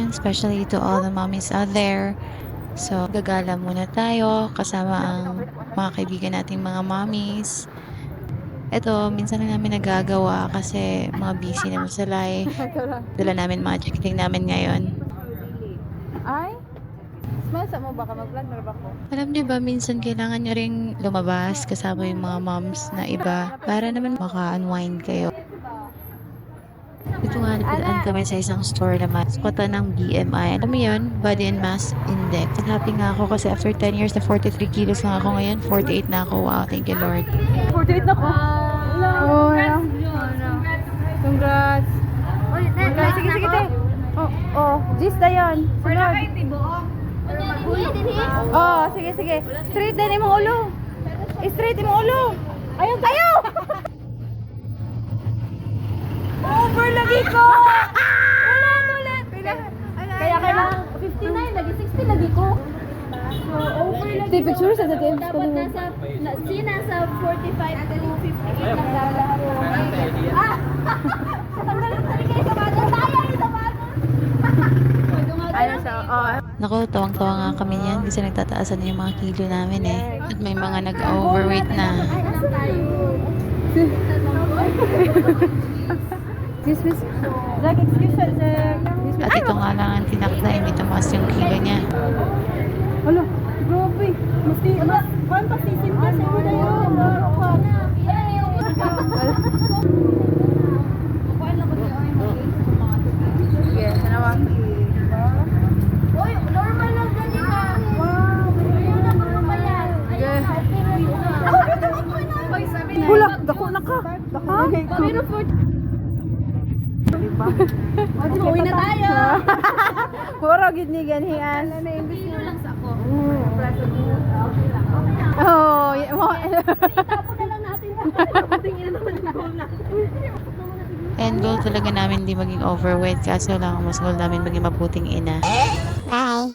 natin, especially to all the mommies out there. So, gagala muna tayo kasama ang mga kaibigan nating mga mommies. Ito, minsan lang namin nagagawa kasi mga busy naman sa life. Dala namin mga checking namin ngayon. Ay? Smile sa mo baka mag-vlog na ba ko? Alam niyo ba, minsan kailangan niyo ring lumabas kasama yung mga moms na iba para naman maka-unwind kayo. Ito nga, napadaan kami sa isang store naman. Kota ng BMI. Alam mo yun? Body and Mass Index. Happy nga ako kasi after 10 years na 43 kilos lang ako ngayon. 48 na ako. Wow, thank you Lord. 48 na ko. Oh, congrats. Congrats. Sige, sige, te. Oh, Gis na yun. Sunod. Oh, sige, sige. Straight din imong ulo. Straight imong ulo. Ayaw, ayaw! Over lagi ko! Ulit! Kaya kailangan 59, lagi 60 lagi ko. So, over lagi ko. Picture sa team. Dapat nasa 45 to 58 lang dapat. Ah! Wala lang tali kayo sa bato. Sayang sa bato. Ano siya? Oh. Naku, tawang-tawa nga kami niyan kasi nagtataasan yung mga kilo namin eh. At may mga nag-overweight na. Miss. Like, excuse me, sir. At ito nga lang ang tinakda, hindi tumaas yung kilo niya. Alo, grabe. Mas, kung pasisin ka sa iyo na yun. Sige, sanawa. Uy, normal lang gani ka. Wow. Ayun na mga bayan. Ayun, ako dito ako na. Hula, dako na ka. Ha? Pero for uwi na tayo. Puro gid ni ganihan. Kilo lang sa ako. Oh, itapo na lang natin. Tingin naman na hula. And goal talaga namin hindi maging overweight kaso lang mas goal namin maging mabuting ina. Bye!